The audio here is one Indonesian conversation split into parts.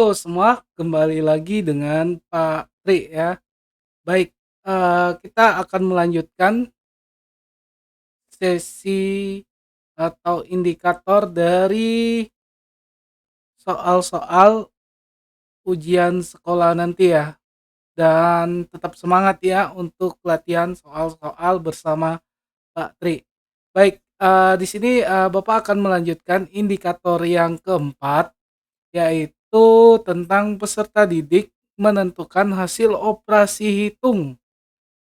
Halo semua, kembali lagi dengan Pak Tri ya. Baik, kita akan melanjutkan sesi atau indikator dari soal-soal ujian sekolah nanti ya. Dan tetap semangat ya untuk latihan soal-soal bersama Pak Tri. Baik, di sini Bapak akan melanjutkan indikator yang keempat, yaitu tentang peserta didik menentukan hasil operasi hitung,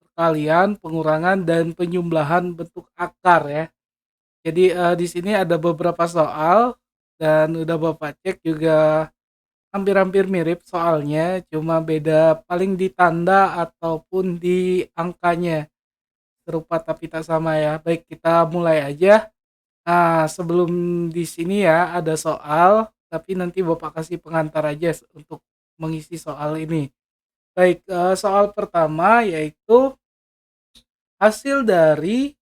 perkalian, pengurangan, dan penyembelahan bentuk akar ya. Jadi di sini ada beberapa soal dan udah Bapak cek juga hampir-hampir mirip soalnya, cuma beda paling di tanda ataupun di angkanya. Serupa tapi tak sama ya. Baik, kita mulai aja. Nah, sebelum di sini ya ada soal, tapi nanti Bapak kasih pengantar aja untuk mengisi soal ini. Baik, soal pertama yaitu hasil dari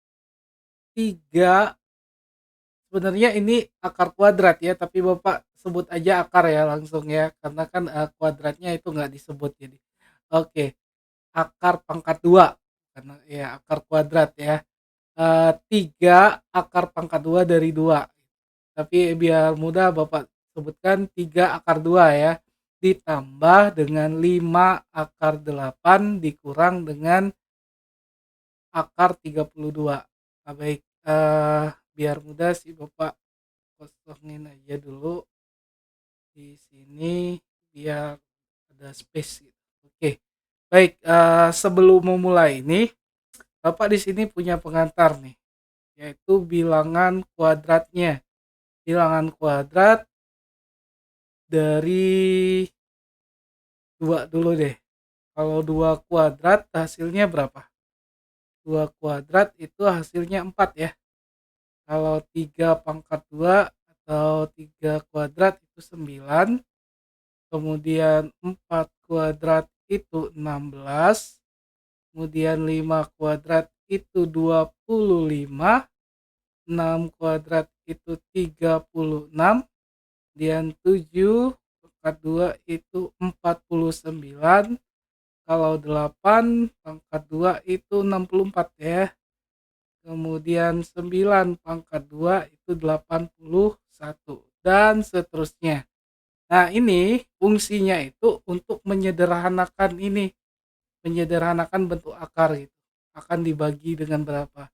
3, sebenarnya ini akar kuadrat ya, tapi Bapak sebut aja akar ya langsung ya, karena kan, kuadratnya itu nggak disebut jadi. Oke, akar pangkat 2 karena ya akar kuadrat ya, 3 akar pangkat 2 dari 2. Tapi biar mudah Bapak sebutkan 3 akar 2 ya, ditambah dengan 5 akar 8 dikurang dengan akar 32. Nah, baik, biar mudah sih Bapak kosongin aja dulu di sini biar ada space gitu. Oke. Baik, sebelum memulai ini, Bapak di sini punya pengantar nih, yaitu bilangan kuadratnya. Bilangan kuadrat dari 2 dulu deh. Kalau 2 kuadrat hasilnya berapa? 2 kuadrat itu hasilnya 4 ya. Kalau 3 pangkat 2 atau 3 kuadrat itu 9. Kemudian 4 kuadrat itu 16. Kemudian 5 kuadrat itu 25. 6 kuadrat itu 36. Kemudian 7 pangkat 2 itu 49. Kalau 8 pangkat 2 itu 64 ya. Kemudian 9 pangkat 2 itu 81 dan seterusnya. Nah, ini fungsinya itu untuk menyederhanakan ini, menyederhanakan bentuk akar gitu. Akan dibagi dengan berapa?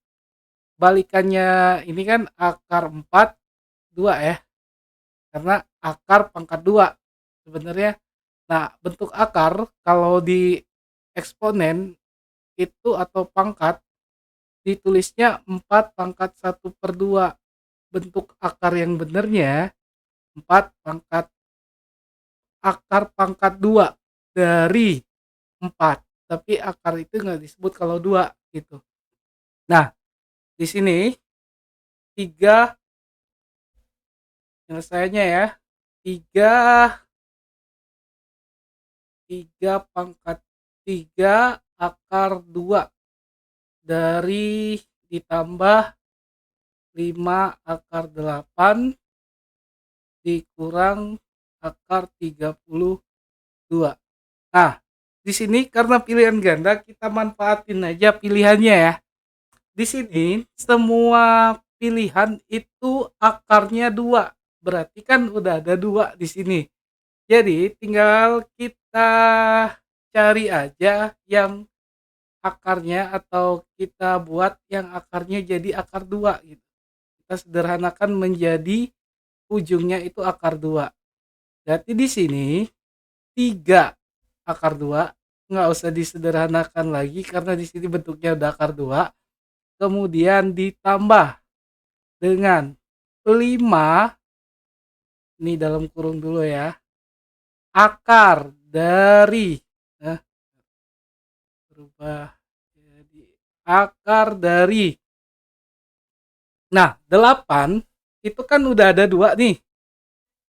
Balikannya ini kan akar 4 2 ya. Karena akar pangkat 2 sebenarnya. Nah, bentuk akar kalau di eksponen itu atau pangkat ditulisnya 4 pangkat 1/2. Bentuk akar yang benernya 4 pangkat akar pangkat 2 dari 4. Tapi akar itu nggak disebut kalau 2 gitu. Nah, di sini 3 penyelesaiannya ya. 3 3 pangkat 3 akar 2 dari ditambah 5 akar 8 dikurang akar 32. Nah, di sini karena pilihan ganda kita manfaatin aja pilihannya ya. Di sini semua pilihan itu akarnya 2. Berarti kan udah ada 2 di sini. Jadi tinggal kita cari aja yang akarnya atau kita buat yang akarnya jadi akar 2 gitu. Kita sederhanakan menjadi ujungnya itu akar 2. Berarti di sini 3 akar 2 nggak usah disederhanakan lagi karena di sini bentuknya udah akar 2. Kemudian ditambah dengan 5, ini dalam kurung dulu ya, akar dari eh, berubah jadi akar dari, nah 8 itu kan udah ada 2 nih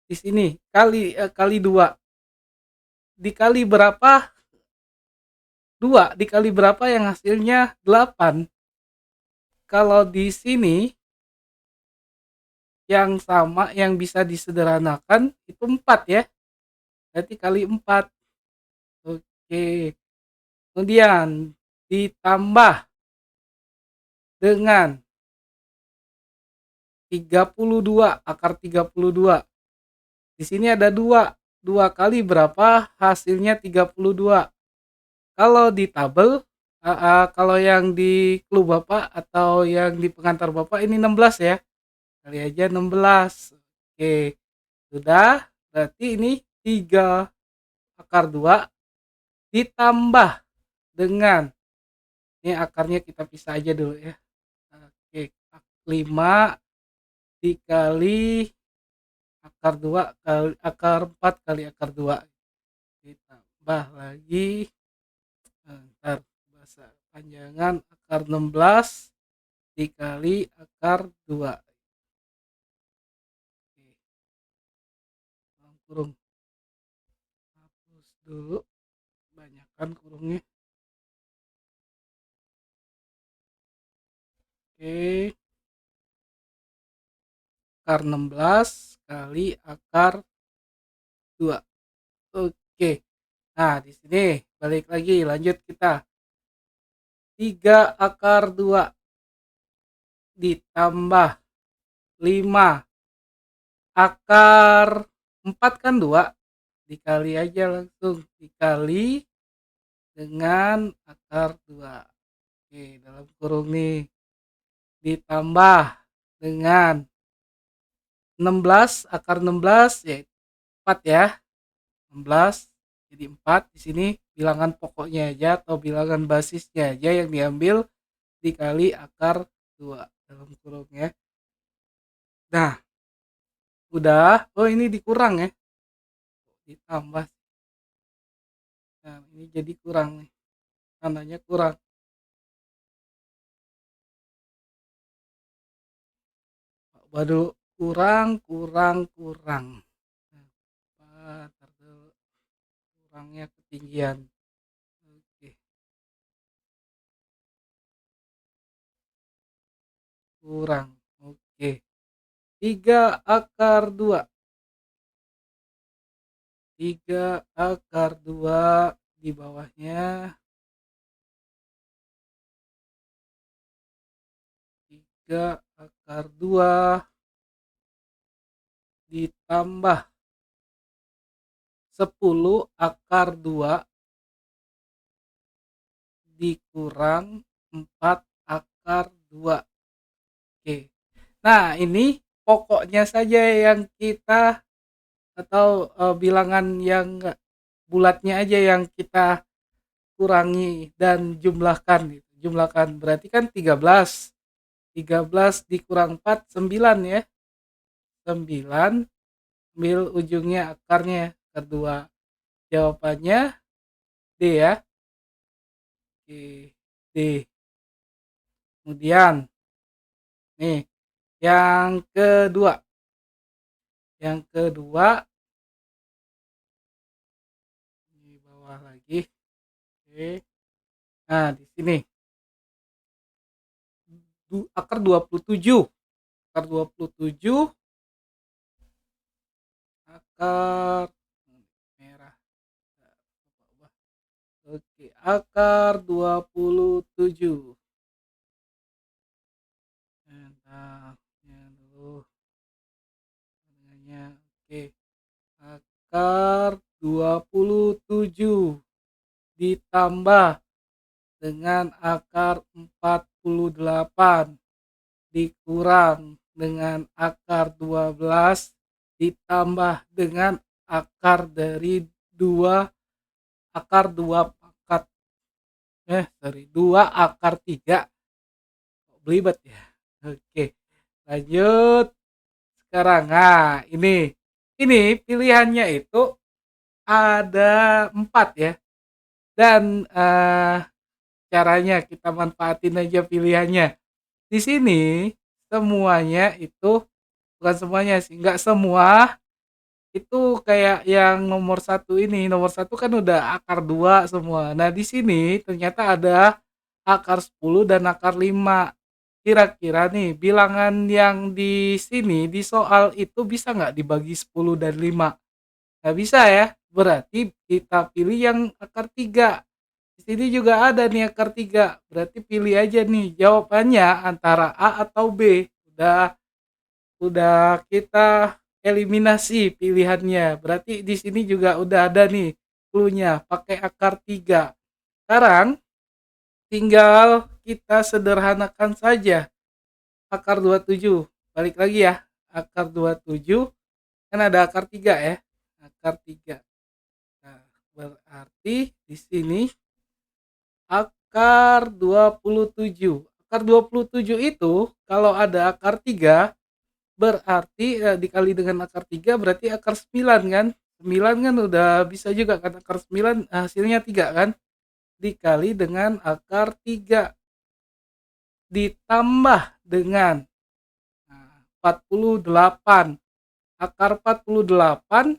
di sini kali 2 dikali berapa, 2 dikali berapa yang hasilnya 8. Kalau di sini yang sama yang bisa disederhanakan itu 4 ya. berarti kali 4. Oke. Kemudian ditambah dengan 32, akar 32. Di sini ada 2. 2 kali berapa? Hasilnya 32. Kalau di tabel, kalau yang di clue Bapak atau yang di pengantar Bapak ini 16 ya. Kali aja 16. Oke, sudah. Berarti ini 3 akar 2 ditambah dengan, ini akarnya kita pisah aja dulu ya. Oke, 5 dikali akar 2 kali akar 4 kali akar 2 ditambah lagi, entar bahasa panjangan, akar 16 dikali akar 2. Oke, kurung hapus dulu, banyakkan kurungnya. Oke, akar 16 kali akar 2. Oke. Nah, di sini balik lagi, lanjut kita. 3 akar 2 ditambah 5 akar 4 kan 2, dikali aja langsung, dikali dengan akar 2. Oke, dalam kurung nih, ditambah dengan 16, akar 16 ya 4 ya. 16 jadi 4, di sini bilangan pokoknya aja atau bilangan basisnya aja yang diambil, dikali akar 2 dalam kurung ya. Nah, udah. Oh, ini dikurang ya. Ditambah. Nah, ini jadi kurang nih. Tandanya kurang. Waduh, kurang, kurang, kurang. Nah, kurangnya ketinggian. Oke, kurang. Oke. 3 akar 2. 3 akar 2 di bawahnya. 3 akar 2 ditambah 10 akar 2 dikurang 4 akar 2. Oke. Nah, ini pokoknya saja yang kita, atau bilangan yang bulatnya aja yang kita kurangi dan jumlahkan gitu. Jumlahkan berarti kan 13. 13 dikurang 4 9 ya. 9, ambil ujungnya akarnya kedua. Jawabannya D ya. Oke, D. Kemudian nih yang kedua. Yang kedua di bawah lagi. Oke. Nah, di sini akar 27. Akar 27, akar merah. Oke, akar 27. Nah, dulu tengahnya. Oke, akar 27 ditambah dengan akar 48 dikurang dengan akar 12 ditambah dengan akar dari 2 akar 2 pangkat 2 akar 3. Belibet ya. Oke, lanjut sekarang. Nah, ini pilihannya itu ada 4 ya. Dan caranya kita manfaatin aja pilihannya. Di sini semuanya itu, bukan semuanya sih, enggak semua itu kayak yang nomor satu ini. Nomor satu kan udah akar 2 semua. Nah, di sini ternyata ada akar 10 dan akar 5. Kira-kira nih bilangan yang di sini di soal itu bisa nggak dibagi 10 dan 5? Nggak bisa ya, berarti kita pilih yang akar 3. Di sini juga ada nih akar 3, berarti pilih aja nih jawabannya antara A atau B. Udah kita eliminasi pilihannya. Berarti di sini juga udah ada nih clue-nya, pakai akar 3. Sekarang tinggal kita sederhanakan saja akar 27. Balik lagi ya, akar 27 kan ada akar 3 ya. Akar 3. Nah, berarti di sini akar 27. Akar 27 itu kalau ada akar 3 berarti dikali dengan akar 3 berarti akar 9 kan. 9 kan udah bisa juga kan, akar 9 hasilnya 3 kan. Dikali dengan akar 3 ditambah dengan 48. Akar 48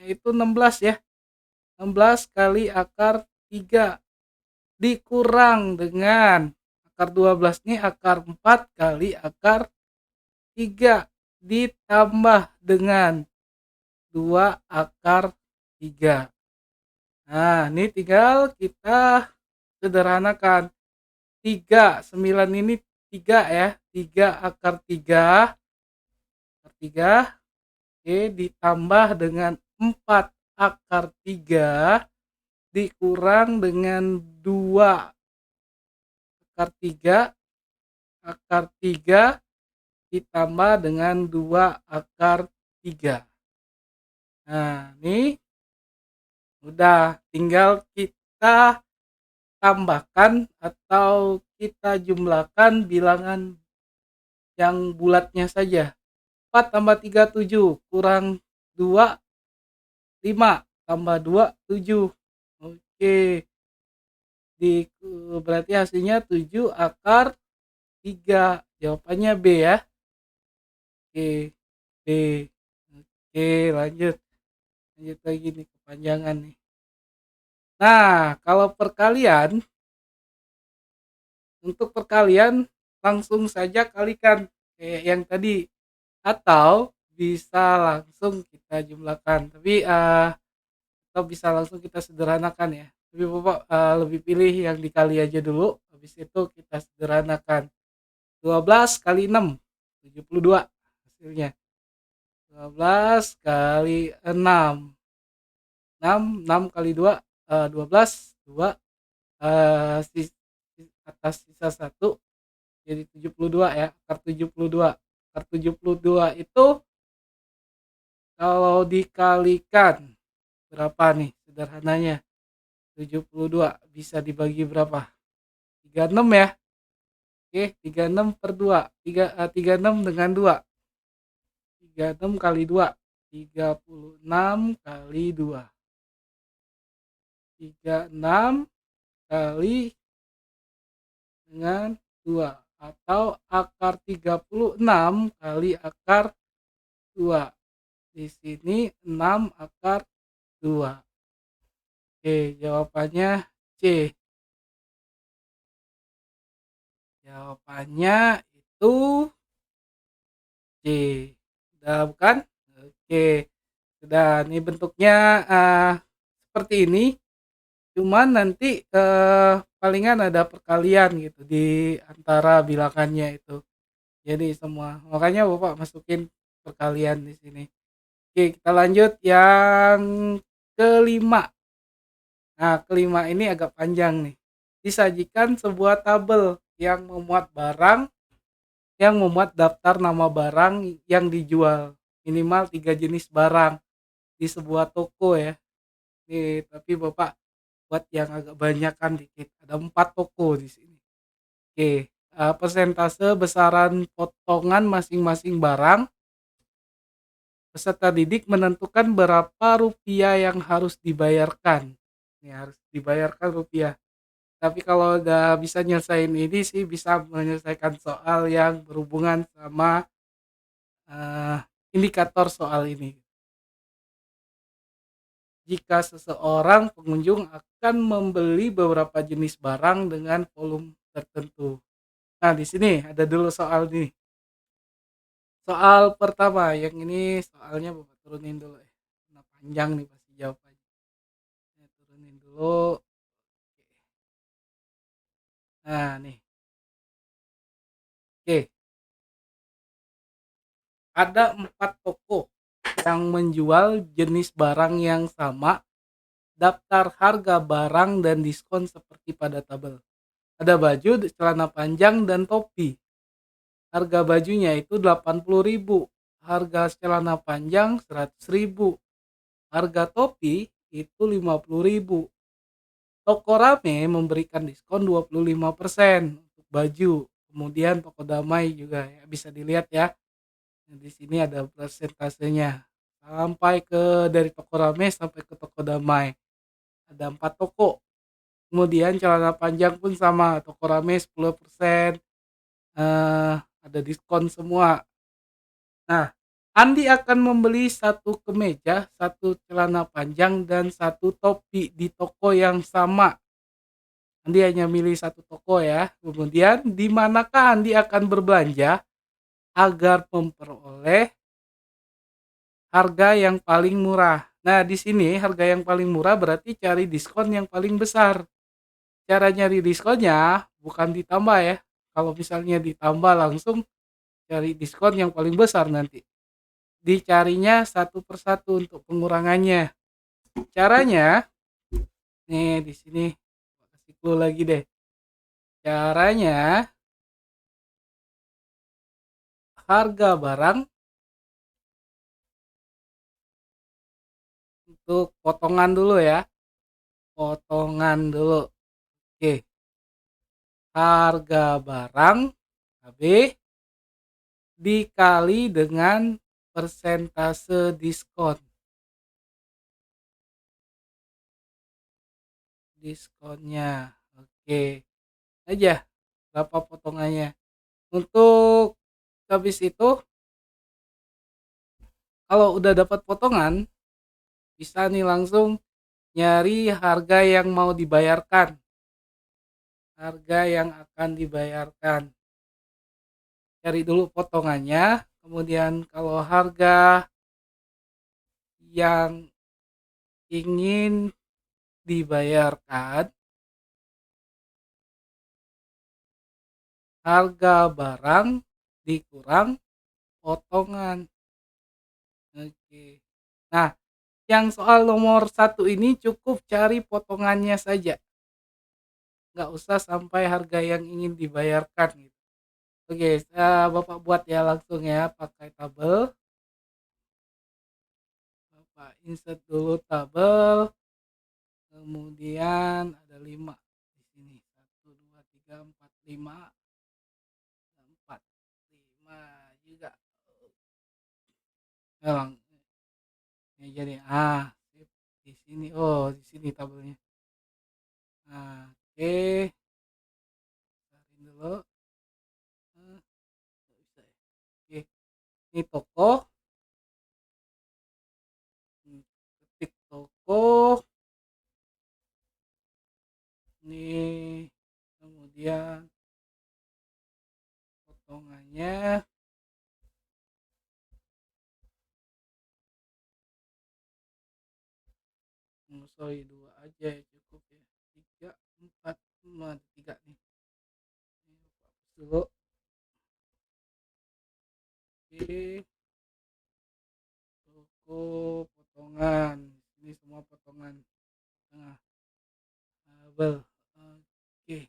yaitu 16 ya. 16 kali akar 3 dikurang dengan akar 12 nih, akar 4 kali akar 3 ditambah dengan 2 akar 3. Nah, ini tinggal kita sederhanakan. 3 9 ini 3 ya. 3 akar 3. Akar 3. Oke, ditambah dengan 4 akar 3 dikurang dengan 2 akar 3. Akar 3 ditambah dengan 2 akar 3. Nah, ini udah tinggal kita tambahkan atau kita jumlahkan bilangan yang bulatnya saja. 4 tambah 3 7 kurang 2 5 tambah 2 7. Oke, di berarti hasilnya 7 akar 3. Jawabannya B ya. Oke, B. Oke, lanjut. Lanjut lagi nih kepanjangan nih. Nah, kalau perkalian, untuk perkalian langsung saja kalikan kayak yang tadi, atau bisa langsung kita jumlahkan. Tapi atau bisa langsung kita sederhanakan ya. Tapi Bapak lebih pilih yang dikali aja dulu, habis itu kita sederhanakan. 12 kali 6 72 hasilnya. 12 kali 6 6 kali 2 12 2 atas sisa 1 jadi 72 ya, akar 72. Akar 72 itu kalau dikalikan berapa nih sederhananya? 72 bisa dibagi berapa? 36 ya. Oke, 36 per 2. 36 dengan 2. 36 kali 2. 36 kali 2. 36 kali dengan 2 atau akar 36 kali akar 2. Di sini 6 akar 2. Oke, jawabannya C. Jawabannya itu C. Udah bukan? Oke. Sudah, ini bentuknya seperti ini. Cuman nanti palingan ada perkalian gitu di antara bilangannya itu. Jadi semua. Makanya Bapak masukin perkalian di sini. Oke, kita lanjut yang kelima. Nah, kelima ini agak panjang nih. Disajikan sebuah tabel yang memuat daftar nama barang yang dijual. Minimal 3 jenis barang di sebuah toko ya. Nih, tapi Bapak buat yang agak banyakan dikit. Ada 4 toko di sini. Oke, persentase besaran potongan masing-masing barang. Peserta didik menentukan berapa rupiah yang harus dibayarkan. Ini harus dibayarkan rupiah. Tapi kalau udah bisa nyelesain ini sih bisa menyelesaikan soal yang berhubungan sama eh, indikator soal ini. Jika seseorang pengunjung akan membeli beberapa jenis barang dengan volume tertentu. Nah, di sini ada dulu soal nih. Soal pertama, yang ini soalnya Bapak turunin dulu ya. panjang nih pasti jawabannya. Saya turunin dulu. Nah, nih. Oke, ada 4 toko yang menjual jenis barang yang sama, daftar harga barang dan diskon seperti pada tabel. Ada baju, celana panjang, dan topi. Harga bajunya itu 80.000, harga celana panjang 100.000, harga topi itu 50.000. Toko Rame memberikan diskon 25% untuk baju. Kemudian toko Damai juga ya, bisa dilihat ya. Di sini ada persentasenya. Sampai ke dari toko Rame sampai ke toko Damai. Ada 4 toko. Kemudian celana panjang pun sama, toko Rame 10%, ada diskon semua. Nah, Andi akan membeli satu kemeja, satu celana panjang, dan satu topi di toko yang sama. Andi hanya milih satu toko ya. Kemudian, di manakah Andi akan berbelanja agar memperoleh harga yang paling murah? Nah, di sini harga yang paling murah berarti cari diskon yang paling besar. Cara nyari diskonnya bukan ditambah ya. Kalau misalnya ditambah langsung cari diskon yang paling besar nanti. Dicarinya satu persatu untuk pengurangannya. Caranya, nih di sini kasih clue lagi deh. Caranya, harga barang untuk potongan dulu ya. Potongan dulu. Oke, harga barang HB dikali dengan persentase diskon. Diskonnya. Oke, aja berapa potongannya. Untuk habis itu kalau udah dapat potongan bisa nih langsung nyari harga yang mau dibayarkan. Harga yang akan dibayarkan. Cari dulu potongannya, kemudian kalau harga yang ingin dibayarkan, harga barang dikurang potongan. Oke. Nah, yang soal nomor satu ini cukup cari potongannya saja. Nggak usah sampai harga yang ingin dibayarkan gitu. Oke, Bapak buat ya langsung ya pakai tabel. Bapak insert dulu tabel. Kemudian ada 5 di sini. Satu, 2, 3, 4, 5. 4, 5 juga. Ya, ya jadi sip. Di sini. Oh, di sini tabelnya. Nah, oke. Tarik dulu. Bisa ya. Oke, ini toko. Ketik toko. Ini kemudian potongannya. Sorry, 2 aja ya cukup ya. 3, 4, 5, 3 nih. Ini hapus dulu. Oke, toko potongan. Ini semua potongan tengah tabel. Oke.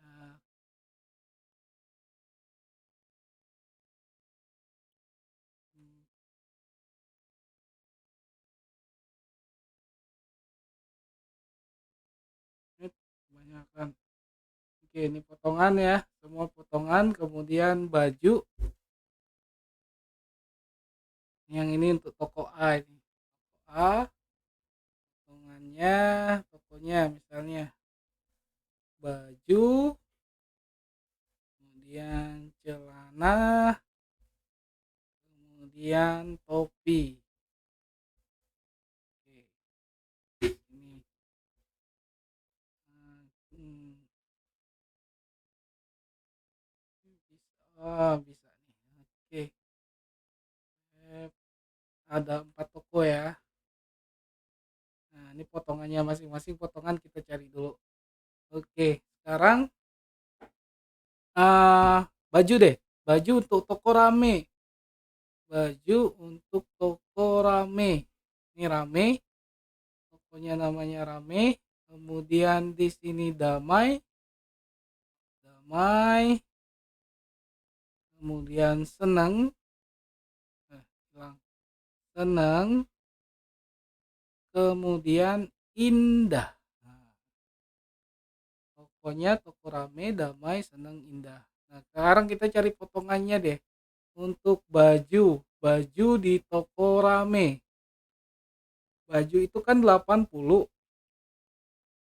Nah, ini kebanyakan. Oke, ini potongan ya. Semua potongan, kemudian baju. Yang ini untuk toko A ini. Toko A, potongannya, tokonya misalnya baju, kemudian celana, kemudian topi. Oke, ini hmm, bisa nih. Oke, ada 4 toko ya. ini potongannya masing-masing potongan kita cari dulu. Oke, sekarang baju deh. Baju untuk toko rame. Baju untuk toko rame. Ini rame, tokonya namanya rame. Kemudian di sini damai, damai. Kemudian senang, hilang. Senang, kemudian indah. Nah, tokonya toko rame, damai, senang, indah. Nah, sekarang kita cari potongannya deh. Untuk baju, baju di toko rame. Baju itu kan 80.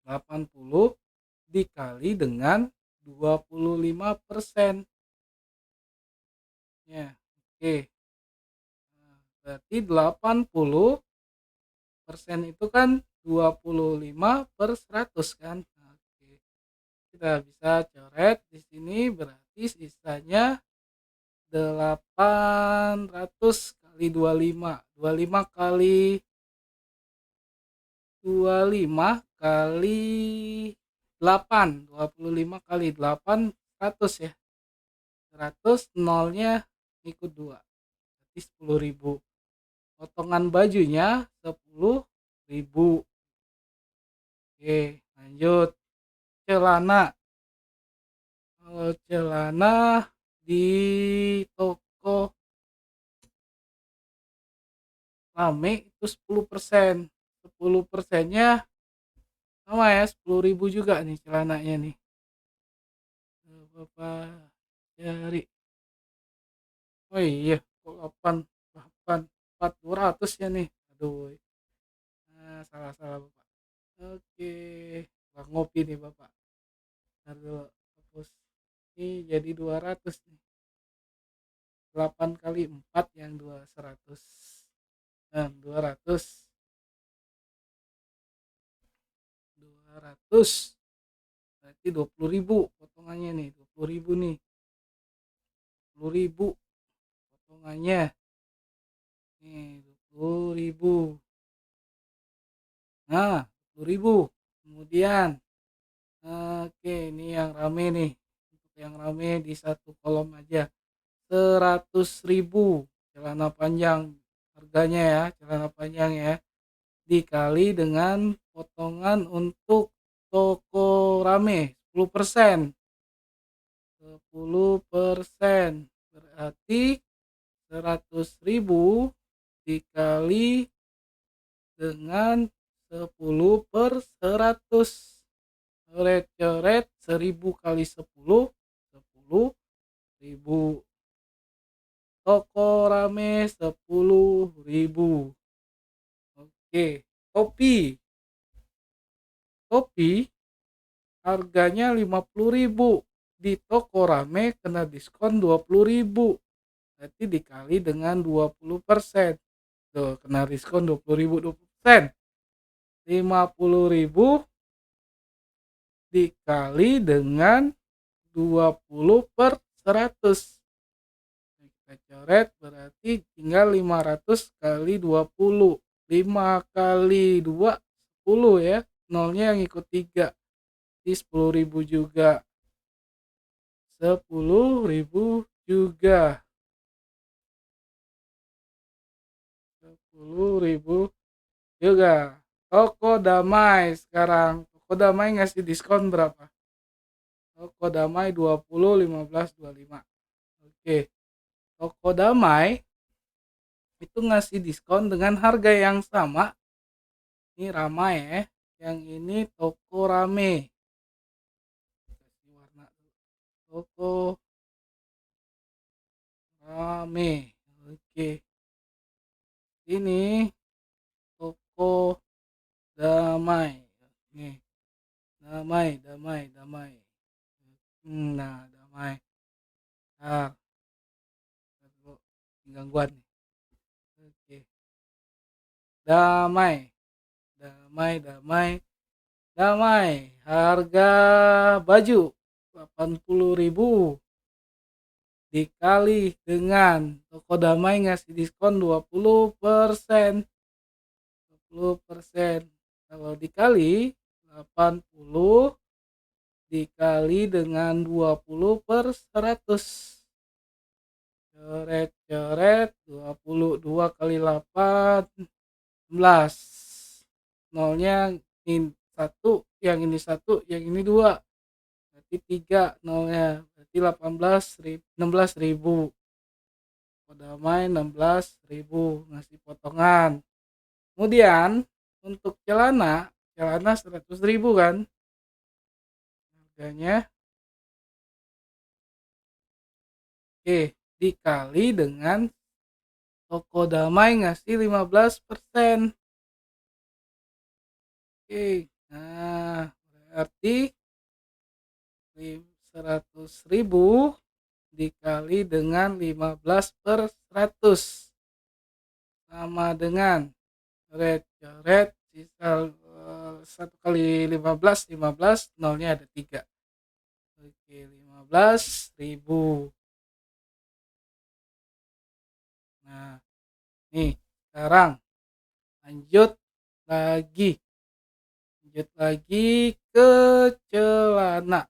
80 dikali dengan 25%. Ya, oke. Nah, berarti 80% itu kan 25/100 kan. Nah, oke. Kita bisa coret di sini berarti sisanya 800 kali 25. 25 kali 25 kali 8. 25 kali 8 100 ya. 100 nolnya ikut 2. Berarti 10.000. Potongan bajunya 10.000. Oke, lanjut. Celana. Kalau celana di toko rame itu 10%. 10%-nya sama ya, 10.000 juga nih celananya nih. Bapak cari. Oh iya, kok 8 8 400 ya nih. Aduh. Nah, salah-salah Bapak. Oke. Wah, ngopi nih Bapak. Ntar dulu hapus. Ini jadi 200 nih. 8 kali 4 yang 200. Nah, 200. 200. Berarti 20.000 potongannya nih. 20.000 nih. 20.000 potongannya. Nih, 20.000. Nah, 20.000. Kemudian, oke, ini yang rame nih. Untuk yang rame di satu kolom aja. 100.000 celana panjang harganya ya, celana panjang ya. Dikali dengan potongan untuk toko rame 10%. 10% berarti 100.000 dikali dengan 10/100. Coret-coret 1000 kali 10 10.000. Toko rame 10.000. Oke, kopi. Kopi harganya 50.000. Di toko rame kena diskon 20.000. Berarti dikali dengan 20%. Tuh, kena diskon 20.000 20%. 50.000 dikali dengan 20/100. Kita coret berarti tinggal 500 kali 20. 5 kali 2 10 ya. Nolnya yang ikut 3. Di 10.000 juga. 10.000 juga. 10.000 juga. Toko Damai sekarang. Toko Damai ngasih diskon berapa? Toko Damai 20, 15, 25. Oke. Toko Damai itu ngasih diskon dengan harga yang sama. Ini ramai ya. Yang ini toko rame. Kasih warna. Toko rame. Oke. Ini toko damai. Nih. Damai, damai, damai. Nah, damai. Nah, gangguan nih. Oke. Damai. Damai, damai. Damai. Harga baju 80.000 dikali dengan toko damai ngasih diskon 20%. 20%. Kalau dikali 80 dikali dengan 20 per 100. Coret-coret 22 kali 8 belas. Nolnya ini satu, yang ini satu, yang ini dua. Berarti 3 nolnya. Berarti 16.000. Damai 16.000 ngasih potongan. Kemudian untuk celana 100.000 kan harganya. Oke, dikali dengan toko damai ngasih 15%. Oke, nah berarti 100.000 dikali dengan 15 per 100 sama dengan coret-coret sisa 1 kali 15 nolnya ada 3. Oke, 15.000. Nah, nih sekarang lanjut lagi. Lanjut lagi ke celana.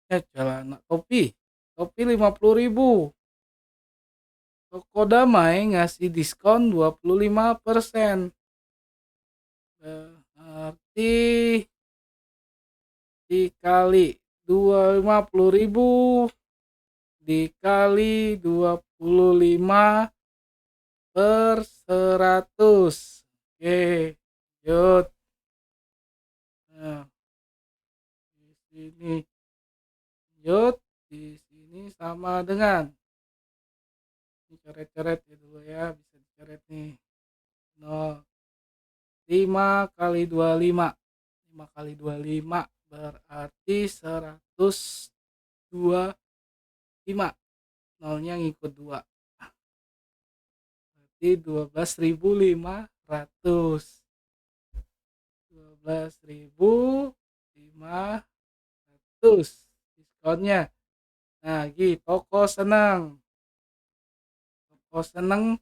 Celana topi. Topi 50.000. Toko Damai ngasih diskon 25%. Berarti dikali 50.000 dikali 25 per 100. Oke, lanjut. Nah, di sini lanjut, di sini sama dengan ini coret-coret ya dulu ya, bisa dicoret nih. 0 5 kali 25. 5 kali 25 berarti 125. Nolnya ngikut 2. Berarti 12.500. 12.500 diskonnya. Nah, gitu toko seneng. Toko seneng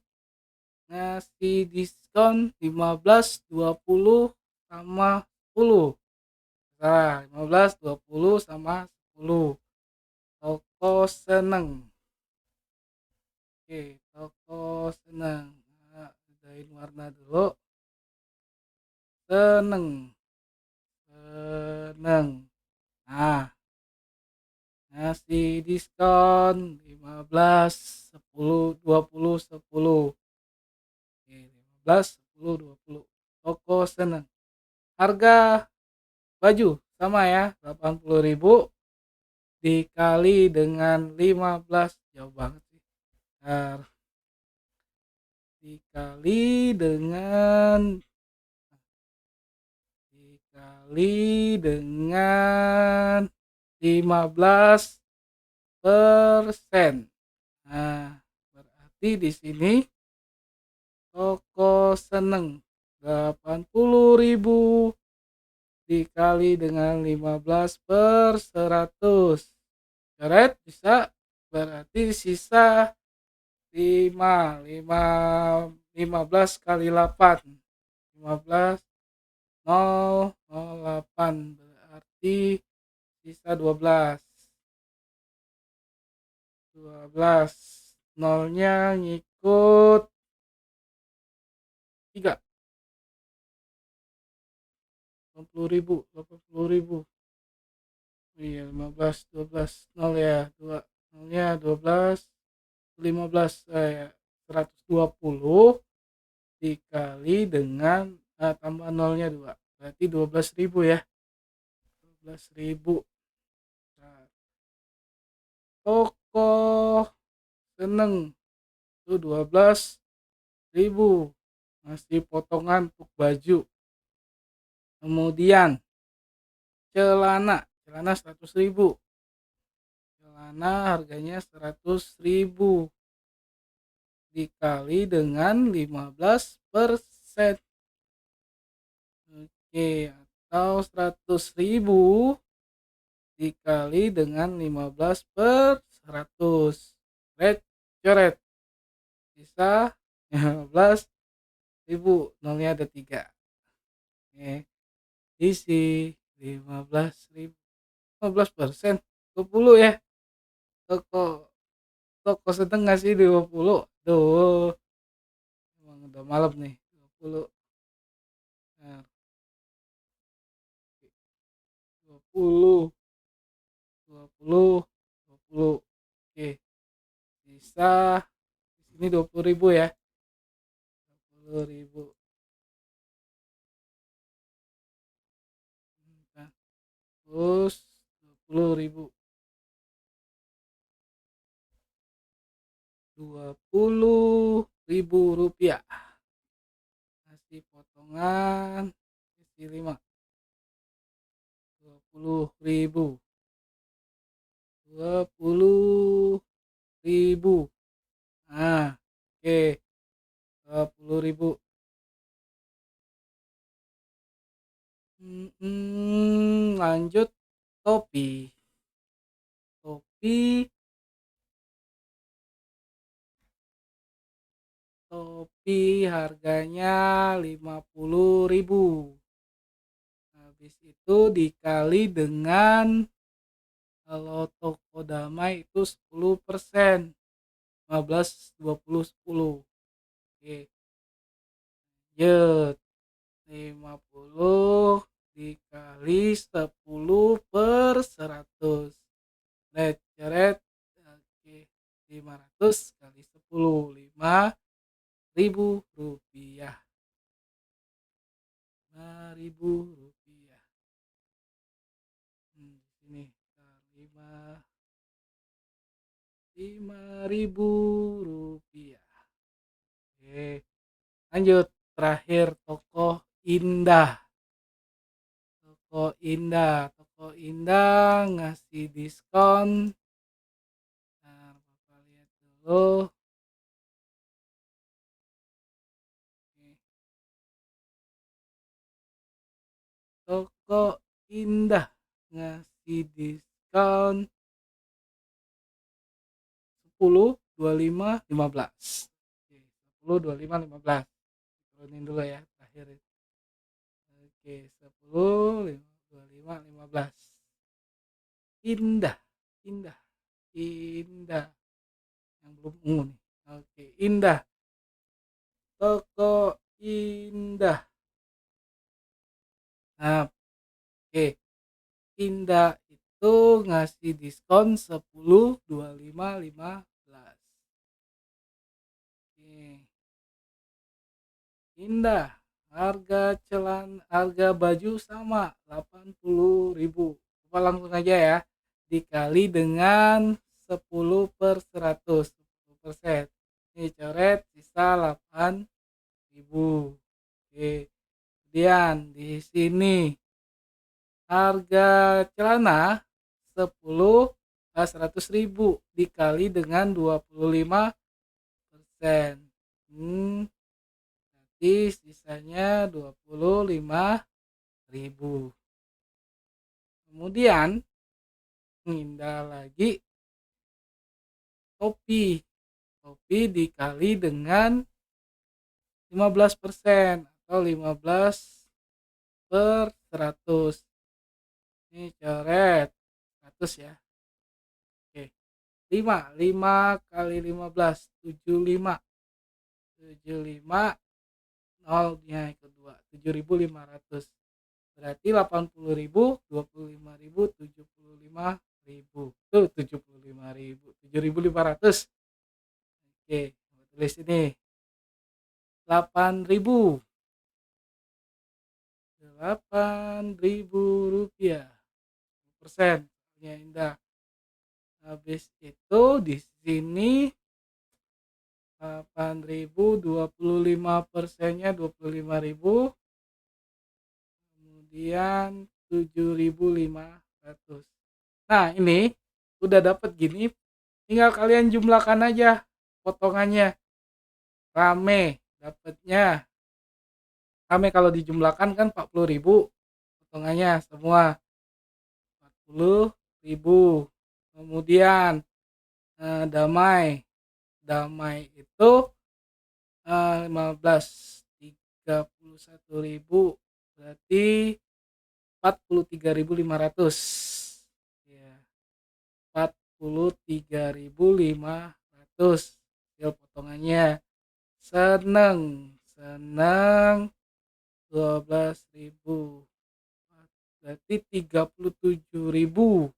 ngasih diskon 15, 20 sama 10. Nah, 15, 20 sama 10. Toko seneng. Oke, toko seneng. Nah, bedain warna dulu. Seneng. Seneng. Nah, ngasih diskon 15, 10, 20, 10. Oke, 15, 10, 20. Toko seneng. Harga baju sama ya, 80.000 dikali dengan 15. Jauh banget sih. Bentar. Dikali dengan 15%. Nah, berarti di sini toko seneng 80.000 dikali dengan 15 per 100. Coret bisa, berarti sisa 15 kali 8. 15 008 berarti sisa 12. Nolnya ngikut 3. 80.000. Iya, 15, 12 nol ya, 2 nolnya 12, 15 120 dikali dengan tambah nolnya 2, berarti 12.000 ya. 12.000. Nah, toko seneng itu 12.000 masih potongan untuk baju. Kemudian celana 100.000. Celana harganya 100.000 dikali dengan 15%. Oke, atau 100.000 dikali dengan 15 per 100. Coret. Bisa 15.000. Nolnya ada 3. Oke, isi 15.000, 15%, 20 ya. Toko toko sedang ngasih 20. Duh, emang udah malam nih. 20. Nah, 20, 20, 20. Oke, bisa di sini 20.000 ya. 20.000. Nah, terus 20.000. 20.000 rupiah. Kasih potongan isi 5. 20.000. 20.000. Nah, oke. 20.000. Lanjut topi. Topi, topi harganya 50.000. Habis itu dikali dengan, kalau toko damai itu 10%. 15, 20, 10. Oke, lanjut. 50 dikali 10 per 100. Net coret. Oke, 500 kali 10, 5.000 rupiah. 5.000 rupiah. Sini 5.000 rupiah. Oke, lanjut. Terakhir toko Indah. Toko Indah ngasih diskon. Nah, Bapak lihat dulu. Toko Indah ngasih diskon 10, 25, 15. Oke, 10, 25, 15. Turunin dulu ya terakhir. Oke, 10, 25, 15. Indah, Indah, Indah. Yang belum ungu nih. Oke, Indah. Toko Indah. Nah, oke. Indah itu ngasih diskon 10, 25, 15. Oke. Indah. Harga baju sama 80.000. Coba langsung aja ya. Dikali dengan 10 per 100. 10%. Ini coret sisa 8.000. Oke. Kemudian di sini harga celana 10, 100.000 dikali dengan 25%. Berarti sisanya 25.000. Kemudian pindah lagi topi. Topi dikali dengan 15% atau 15 per 100. Ini coret 100 ya. Oke. 5 kali 15, 75. 75, nolnya kedua, 7.500. Berarti 80.000, 25.000, 75.000. Tuh 75.000, 7.500. Oke, tulis ini 8.000. 8.000 rupiah. 10%. Ya, Indah. Habis itu di sini 8.000, 25%-nya 25.000. Kemudian 7.500. Nah, ini udah dapat gini, tinggal kalian jumlahkan aja potongannya. Rame dapatnya. Rame kalau dijumlahkan kan 40.000 potongannya semua. 40.000. Kemudian damai. Damai itu 15, 31.000. berarti 43.500. Ya, 43.500 hasil potongannya. Seneng, seneng 12.000. Berarti 37.000.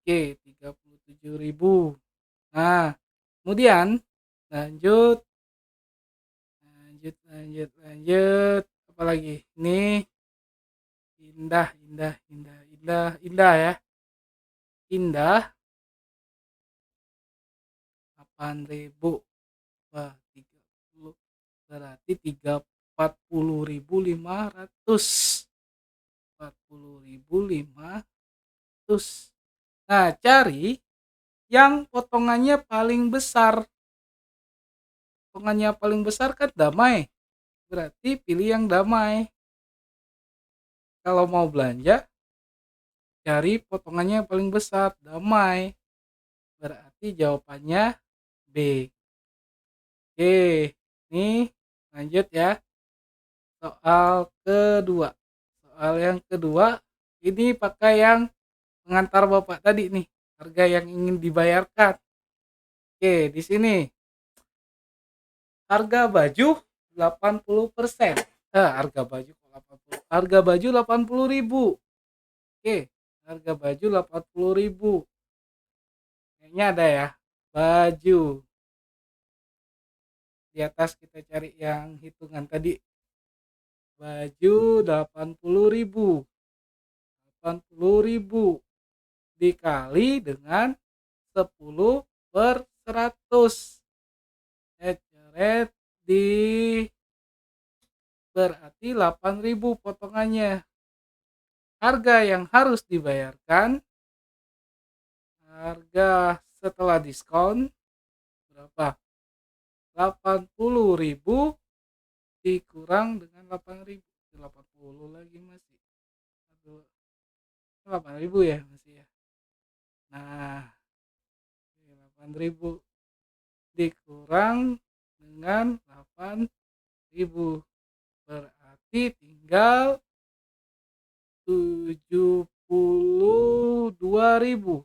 Oke, 37.000. Nah, kemudian lanjut, lanjut. Apa lagi? Nih, indah, indah, indah, indah, indah ya. Indah 8.000. Wah, 30 berarti 40.500. 40.500. Nah, cari yang potongannya paling besar. Potongannya paling besar kan damai. Berarti pilih yang damai. Kalau mau belanja, cari potongannya yang paling besar, damai. Berarti jawabannya B. Oke, nih lanjut ya. Soal kedua. Soal yang kedua, ini pakai yang pengantar Bapak tadi nih. Harga yang ingin dibayarkan. Oke, di sini harga baju 80%. Harga baju kok 80. Harga baju 80.000. Oke, harga baju 80.000. Kayaknya ada ya. Baju. Di atas kita cari yang hitungan tadi. Baju 80.000. 80.000 dikali dengan 10 per 100. Coret di berarti 8.000 potongannya. Harga yang harus dibayarkan, harga setelah diskon berapa? 80.000 dikurang dengan 8.000. 80 lagi masih. Aduh, 8.000 ya masih ya. Nah, 8.000 dikurang dengan 8.000 berarti tinggal 72.000.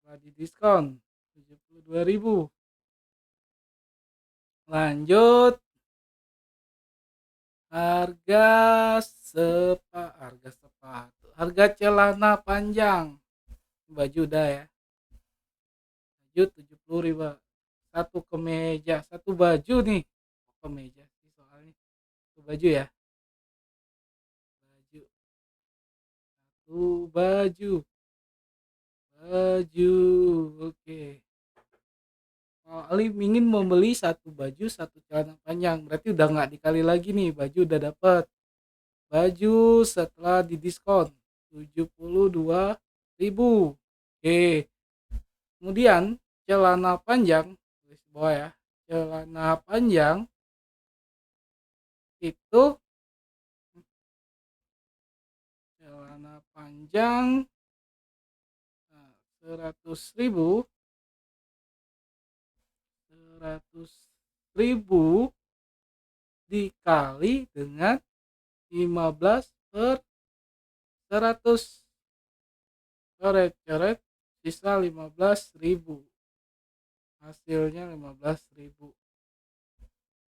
Setelah didiskon 72.000. Lanjut, harga sepatu, harga celana panjang, baju udah ya, baju 70.000. Satu kemeja, satu baju nih, kemeja sih soalnya, satu baju ya, baju, satu baju, baju, oke. Ali ingin membeli satu baju, satu celana panjang, berarti udah nggak dikali lagi nih, baju udah dapet. Baju setelah didiskon 72.000. Oke. Kemudian celana panjang, tulis bawah ya. Celana panjang itu celana panjang 100.000. 100.000 dikali dengan 15 per 100. Coret-coret sisa 15.000. Hasilnya 15.000.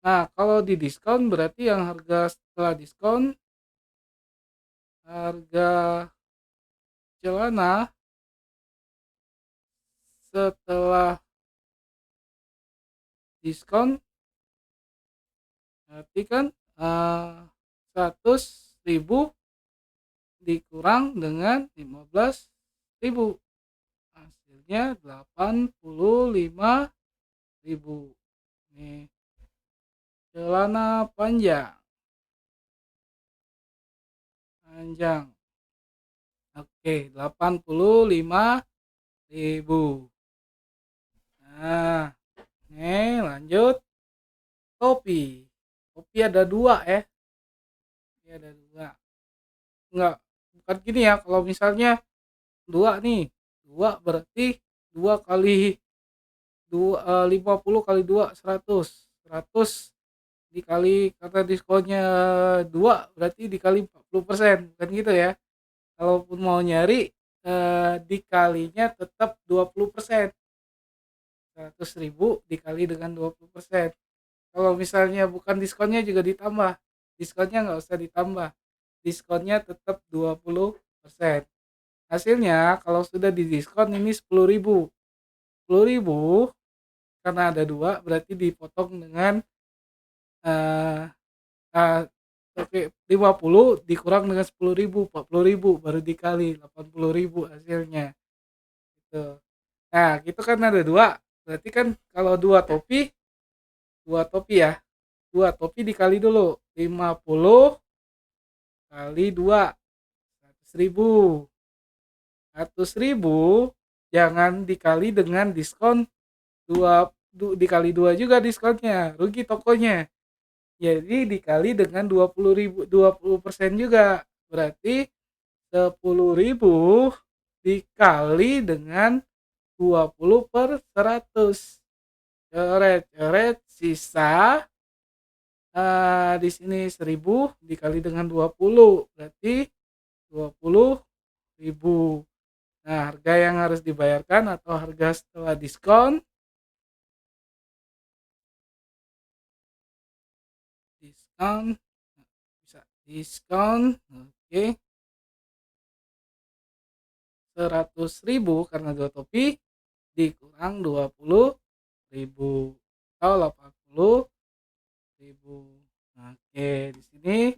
Nah, kalau di diskon berarti yang harga setelah diskon, harga celana setelah diskon berarti kan 100.000 dikurang dengan 15.000, hasilnya 85.000. Nih, celana panjang. Oke, 85.000. Nah, nih lanjut topi. Topi ada dua ya. Topi ada dua. Enggak, bukan gini ya. Kalau misalnya dua nih, dua berarti dua kali dua 50 kali dua 100. 100 dikali karena diskonnya 2 berarti dikali 40%, kan gitu ya. Kalaupun mau nyari, dikalinya tetap 20%, 100.000 dikali dengan 20%. Kalau misalnya bukan diskonnya juga ditambah, diskonnya nggak usah ditambah, diskonnya tetap 20%. Hasilnya kalau sudah didiskon ini 10.000, 10.000 karena ada 2 berarti dipotong dengan, eee eee, oke, 50 dikurang dengan 10.000, 40.000 baru dikali 80.000 hasilnya, gitu. Nah, gitu kan ada 2 berarti kan kalau 2 topi ya, 2 topi dikali dulu, 50 kali 2, 100.000. 100.000 jangan dikali dengan diskon 2, dikali 2 juga diskonnya, rugi tokonya. Jadi dikali dengan 20.000, 20% juga. Berarti 10.000 dikali dengan 20 per 100. Coret, coret, sisa di sini 1.000 dikali dengan 20 berarti 20.000. Nah, harga yang harus dibayarkan atau harga setelah diskon, diskon, bisa diskon, oke, 100.000 karena 2 topi dikurang 20.000 atau 80.000. Oke, di sini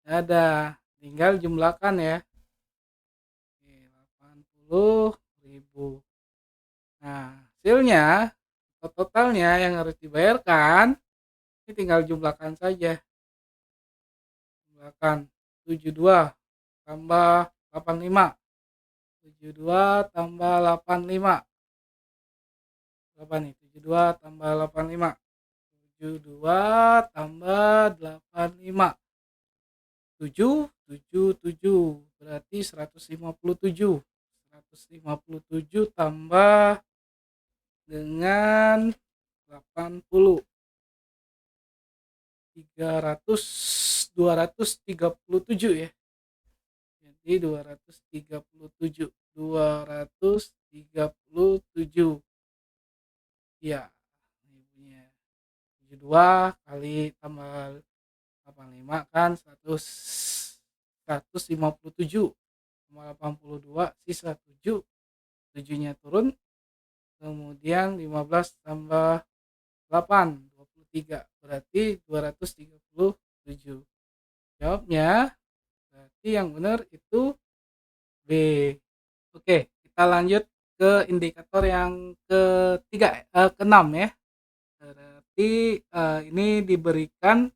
ada, tinggal jumlahkan ya. Oke, 80.000. Nah, hasilnya atau totalnya yang harus dibayarkan ini tinggal jumlahkan saja. Jumlahkan 72 tambah 85. 72 tambah 85. Berapa nih? 72 tambah 85. 72 tambah 85. 7, 7, 7. Berarti 157. 157 tambah dengan 80. 300, 237 ya. Jadi 237. 237. Ya, ini punya 72 kali tambah 85 kan 100, 157 tambah 82 sisa 7, 7-nya turun, kemudian 15 tambah 8, 23 berarti 237. Jawabnya berarti yang benar itu B. Oke, kita lanjut ke indikator yang ketiga, keenam ya. Berarti ini diberikan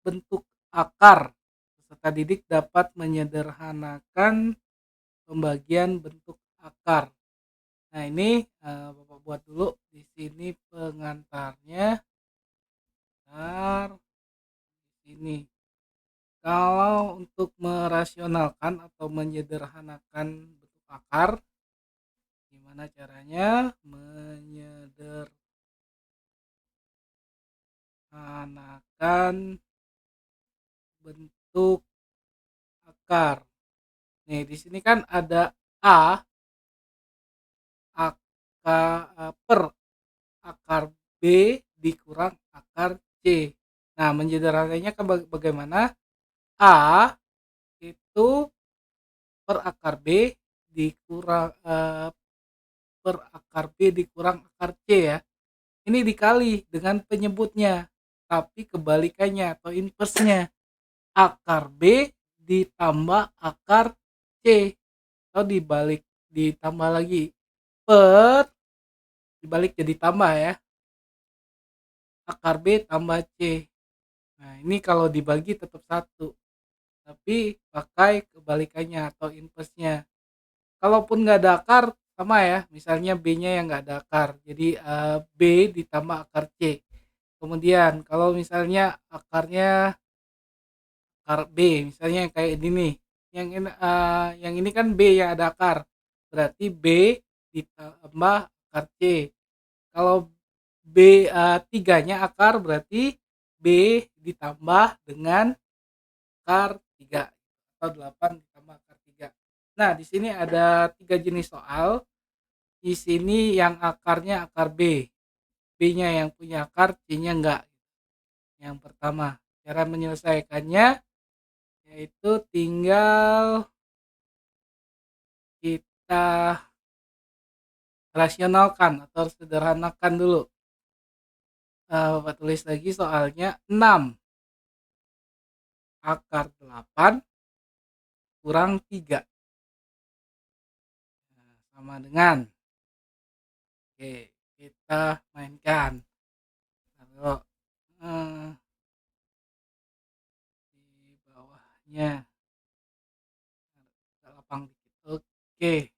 bentuk akar. Peserta didik dapat menyederhanakan pembagian bentuk akar. Nah, ini Bapak buat dulu di sini pengantarnya. Bentar, ini. Kalau untuk merasionalkan atau menyederhanakan bentuk akar, gimana caranya? Menyederhanakan bentuk akar. Nih, di sini kan ada A, per akar B dikurang akar C. Nah, menyederhanakannya kan bagaimana? A itu per akar B dikurang per akar B dikurang akar C ya. Ini dikali dengan penyebutnya, tapi kebalikannya atau inversnya. Akar B ditambah akar C atau dibalik, ditambah lagi per, dibalik jadi tambah ya, akar B tambah C. Nah, ini kalau dibagi tetap satu, tapi pakai kebalikannya atau inversnya. Kalaupun nggak ada akar sama ya, misalnya B-nya yang nggak ada akar, jadi B ditambah akar C. Kemudian kalau misalnya akarnya akar B, misalnya kayak ini nih, yang ini kan B yang ada akar, berarti B ditambah akar C. Kalau B 3-nya akar berarti B ditambah dengan akar 3 atau 8 ditambah akar 3. Nah, di sini ada 3 jenis soal. Di sini yang akarnya akar B. B-nya yang punya akar, C-nya enggak. Yang pertama, cara menyelesaikannya yaitu tinggal kita rasionalkan atau sederhanakan dulu. Bapak tulis lagi soalnya 6 akar 8 kurang 3. Nah, sama dengan, oke, kita mainkan. Taruh di bawahnya, kita lapang dikit. Oke,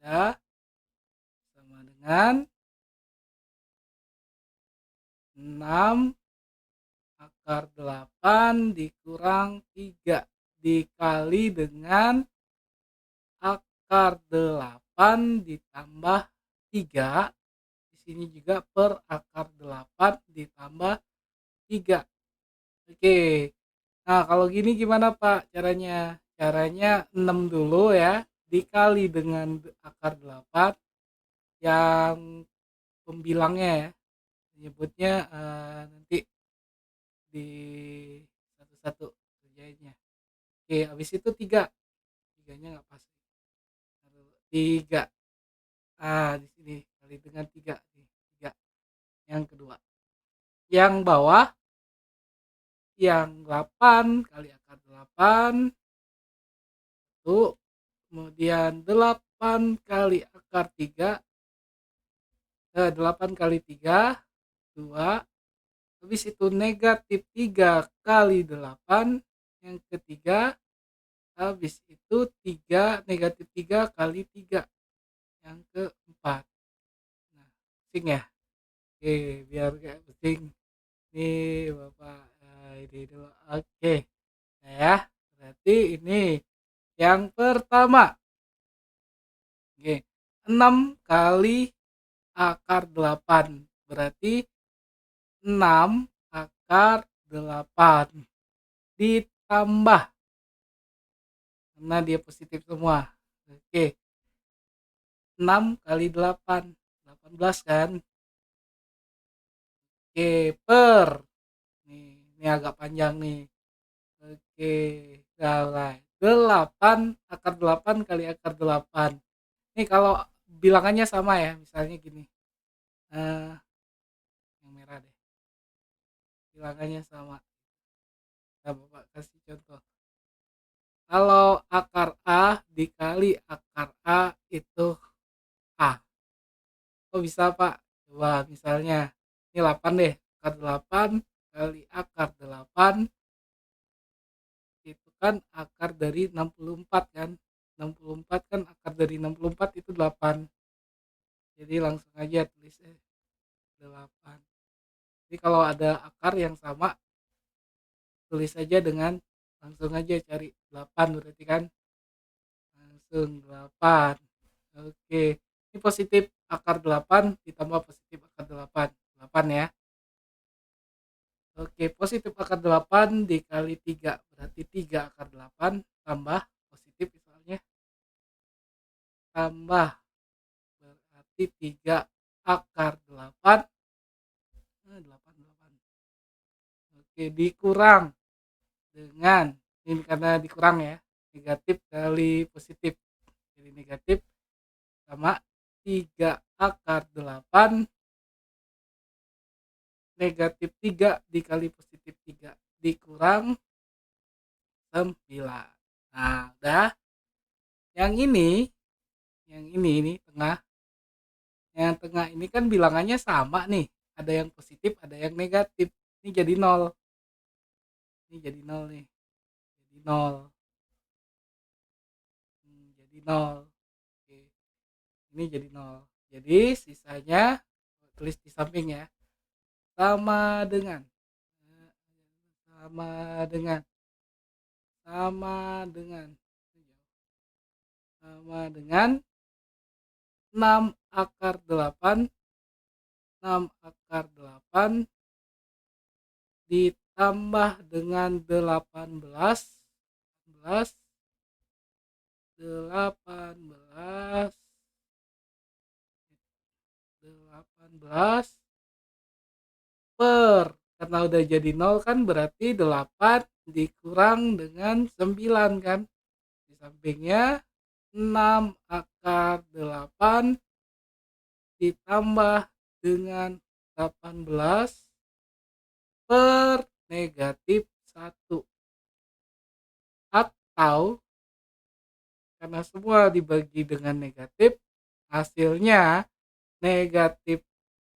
udah, sama dengan 6 akar 8 dikurang 3 dikali dengan akar 8 ditambah 3. Di sini juga per akar 8 ditambah 3. Oke. Nah, kalau gini gimana Pak caranya? Caranya 6 dulu ya, dikali dengan akar 8 yang pembilangnya ya. Menyebutnya nanti di satu-satu kerjainnya. Oke, habis itu 3. Tiganya nggak pas. 3. Di sini kali dengan 3 nih. 3. Yang kedua. Yang bawah yang 8 kali akar 8 1, kemudian 8 kali akar 3, 8 kali 3 2, habis itu negatif 3 kali 8 yang ketiga, habis itu 3 negatif 3 kali 3 yang keempat. Nah, pusing ya? Oke, biar gak pusing nih Bapak, ini dulu. Oke, nah ya, berarti ini yang pertama. Oke, 6 kali akar 8 berarti 6 akar 8 ditambah, karena dia positif semua. Oke, 6 kali 8 18 kan. Oke, per ini agak panjang nih. Oke, salah. 8 akar 8 kali akar 8. Ini kalau bilangannya sama ya, misalnya gini. Yang merah deh. Bilangannya sama. Nah, Bapak kasih contoh. Kalau akar A dikali akar A itu A. Kok bisa Pak? Coba misalnya ini 8 deh. Akar 8 kali akar 8 itu kan akar dari 64 kan. 64 kan akar dari 64 itu 8. Jadi langsung aja tulis 8. Jadi kalau ada akar yang sama, tulis aja dengan langsung aja cari 8 berarti kan. Langsung 8. Oke. Ini positif akar 8 ditambah positif akar 8. 8 ya. Oke, positif akar 8 dikali 3. Berarti 3 akar 8 tambah positif misalnya. Tambah berarti 3 akar 8. 8, 8. Oke, dikurang dengan, ini karena dikurang ya. Negatif kali positif. Jadi negatif sama 3 akar 8 negatif 3 dikali positif 3 dikurang 9. Nah, udah. Yang ini tengah. Yang tengah ini kan bilangannya sama nih. Ada yang positif, ada yang negatif. Ini jadi 0. Ini jadi 0 nih. Jadi 0. Jadi 0. Oke. Ini jadi 0. Jadi sisanya tulis di samping ya. Sama dengan sama dengan sama dengan sama dengan 6 akar 8 6 akar 8 ditambah dengan 18, 18, 18 per, karena udah jadi 0 kan berarti 8 dikurang dengan 9 kan. Di sampingnya 6 akar 8 ditambah dengan 18 per negatif 1. Atau karena semua dibagi dengan negatif, hasilnya negatif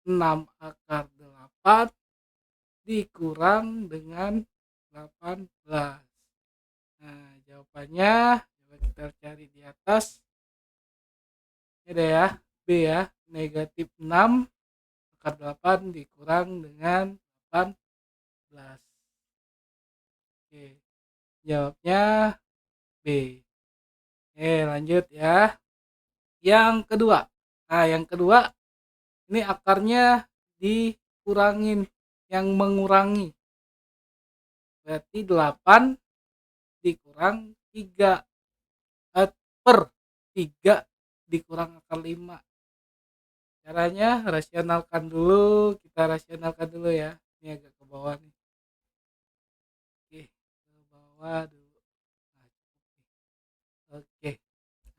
6 akar 8 dikurang dengan 18. Nah, jawabannya coba kita cari di atas. Ini deh ya, B ya, negatif 6 akar 8 dikurang dengan 18. Oke, jawabnya B. Oke, lanjut ya. Yang kedua. Nah, yang kedua ini akarnya dikurangin, yang mengurangi. Berarti 8 dikurang 3 per 3 dikurang akar 5. Caranya rasionalkan dulu, kita rasionalkan dulu ya. Ini agak ke bawah nih. Oke, ke bawah dulu. Nah, oke,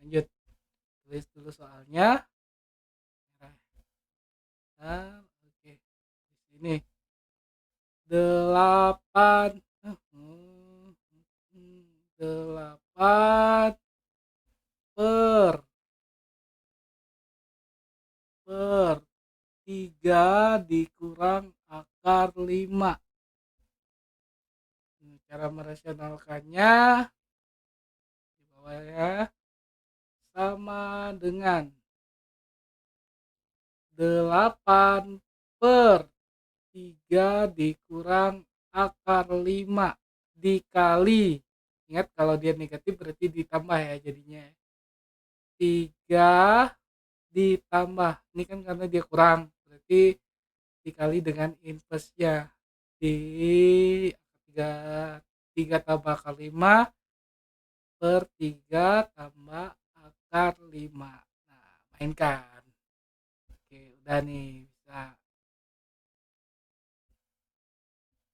lanjut. Tulis dulu soalnya. Nah, oke. Di sini 8 8 per 3 dikurang akar 5. Cara merasionalkannya di bawah ya, sama dengan 8 per 3 dikurang akar 5 dikali, ingat kalau dia negatif berarti ditambah ya jadinya, 3 ditambah, ini kan karena dia kurang berarti dikali dengan inversnya di 3, 3 tambah akar 5 per 3 tambah akar 5. Nah, mainkan. Oke, udah nih, bisa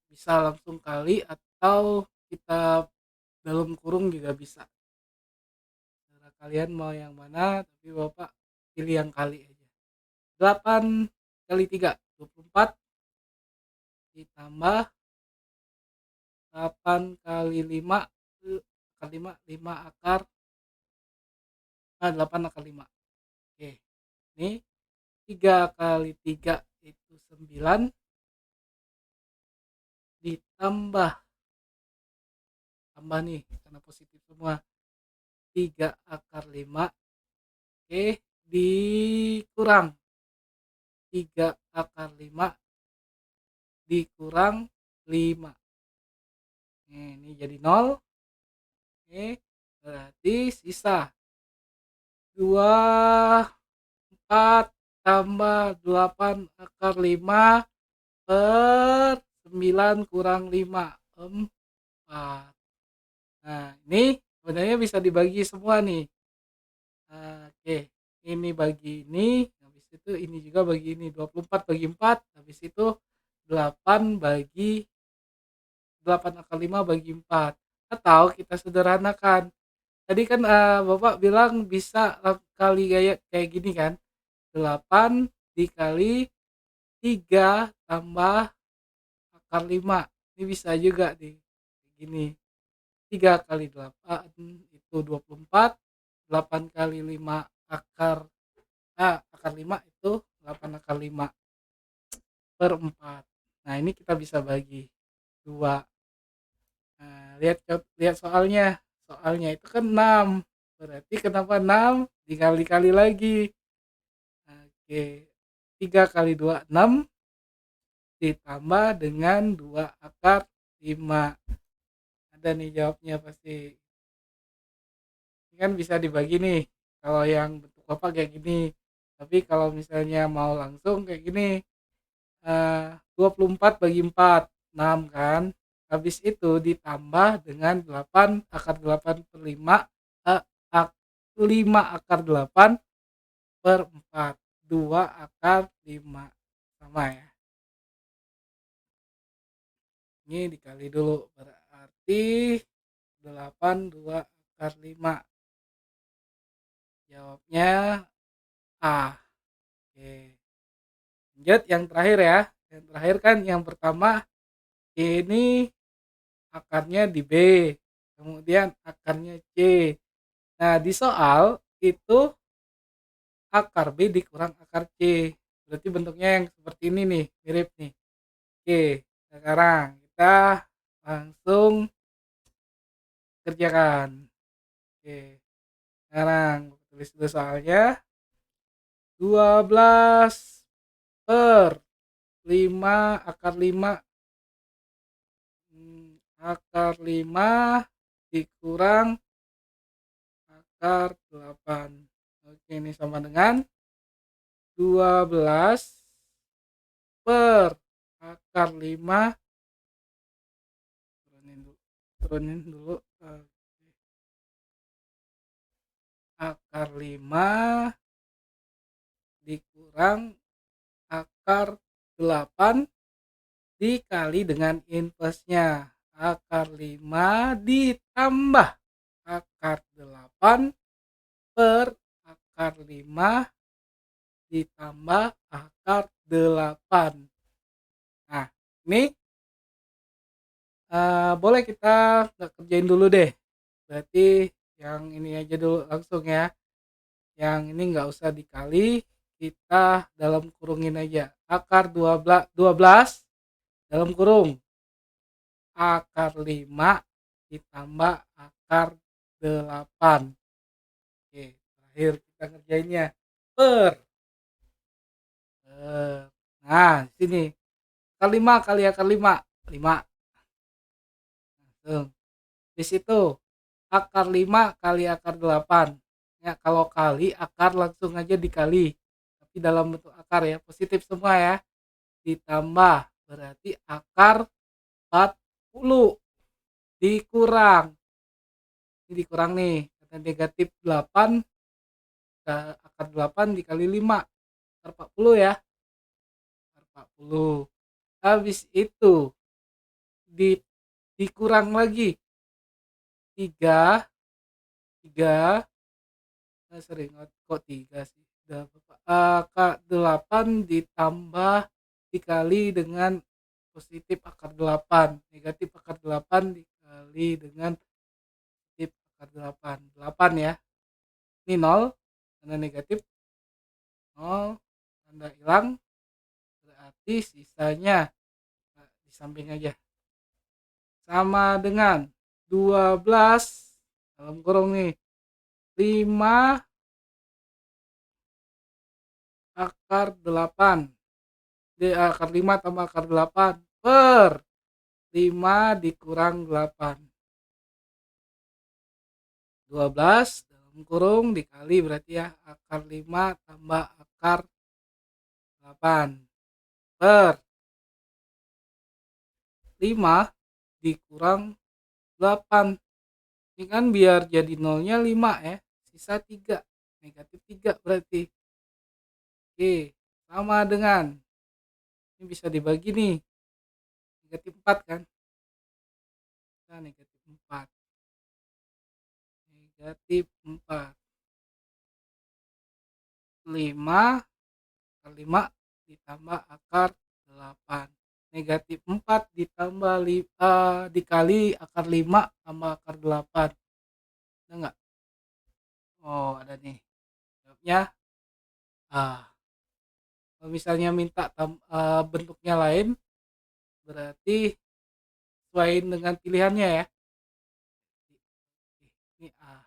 bisa langsung kali atau kita dalam kurung juga bisa. Cara kalian mau yang mana, tapi Bapak pilih yang kali aja. 8 kali 3, 24 ditambah 8 kali 5 akar 5, 5 akar 8 akar 5. Oke, ini 3 kali 3 itu 9 ditambah, tambah nih karena positif semua, 3 akar 5. Oke, dikurang 3 akar 5 dikurang 5. Ini jadi 0. Oke, berarti sisa 24 tambah 8 akar 5 per 9 kurang 5, 4. Nah, ini sebenarnya bisa dibagi semua nih. Oke, ini bagi ini, habis itu ini juga bagi ini, 24 bagi 4, habis itu 8 bagi 8 akar 5 bagi 4. Atau kita sederhanakan. Tadi kan Bapak bilang bisa kali kayak gini kan. 8 dikali 3 tambah akar 5. Ini bisa juga nih. Gini. 3 kali 8 itu 24. 8 kali 5 akar akar 5 itu 8 akar 5 per 4. Nah, ini kita bisa bagi 2. Nah, lihat soalnya. Soalnya itu kan 6. Berarti kenapa 6? Dikali-kali lagi. Oke. 3 kali 2 6 ditambah dengan 2 akar 5. Ada nih jawabnya pasti. Ini kan bisa dibagi nih. Kalau yang bentuk Bapak kayak gini. Tapi kalau misalnya mau langsung kayak gini. 24 bagi 4. 6 kan. Habis itu ditambah dengan 8 akar 8 per 5, eh, ak- 5 akar 8 per 4. 2 akar 5. Sama ya. Ini dikali dulu. Berarti 8 2 akar 5. Jawabnya A. Oke. Lanjut yang terakhir ya. Yang terakhir kan yang pertama ini akarnya di B. Kemudian akarnya C. Nah, di soal itu akar B dikurang akar C. Berarti bentuknya yang seperti ini nih, mirip nih. Oke, sekarang kita langsung kerjakan. Oke, sekarang tulis dulu soalnya. 12 per 5 akar 5, akar 5 dikurang akar 8. Oke, ini sama dengan 12 per akar 5, turunin dulu, akar 5 dikurang akar 8 dikali dengan inversenya. Akar 5 ditambah akar 8 per akar 5 ditambah akar 8. Nah, ini boleh kita nggak kerjain dulu deh. Berarti yang ini aja dulu langsung ya. Yang ini nggak usah dikali, kita dalam kurungin aja. Akar 12 dalam kurung akar 5 ditambah akar 8. Oke, terakhir kita ngerjainnya per. Nah, sini akar 5 kali akar 5, 5. Langsung. Di situ akar 5 kali akar 8. Ya, kalau kali akar langsung aja dikali. Tapi dalam bentuk akar ya, positif semua ya. Ditambah berarti akar 40 dikurang. Ini dikurang nih, karena negatif 8 akar 8 dikali 5 akar 40 ya. Akar 40. Habis itu dikurang lagi 3 3 sering kok 3 sih. Akar 8 ditambah dikali dengan positif akar 8, negatif akar 8 dikali dengan positif akar 8. 8 ya. Ini 0 karena negatif, 0 tanda hilang, berarti sisanya di samping aja. Sama dengan 12 dalam kurung nih 5 akar 8. Akar 5 tambah akar 8 per 5 dikurang 8. 12 dalam kurung dikali berarti ya akar 5 tambah akar 8 per 5 dikurang 8. Ini kan biar jadi nolnya 5 ya, sisa 3, negatif 3 berarti. Oke, sama dengan ini bisa dibagi nih, negatif 4 kan, nah, negatif 4, negatif 4, 5 akar 5 ditambah akar 8, negatif 4 ditambah dikali akar 5 tambah akar 8. Ada nggak? Oh, ada nih jawabnya. Kalau misalnya minta bentuknya lain berarti sesuai dengan pilihannya ya. Ini A.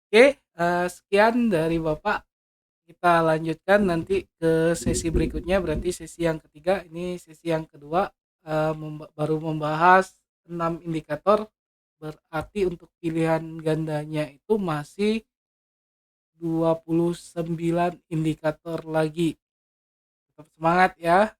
Oke, sekian dari Bapak. Kita lanjutkan nanti ke sesi berikutnya, berarti sesi yang ketiga. Ini sesi yang kedua, baru membahas 6 indikator. Berarti untuk pilihan gandanya itu masih 29 indikator lagi. Tetap semangat ya.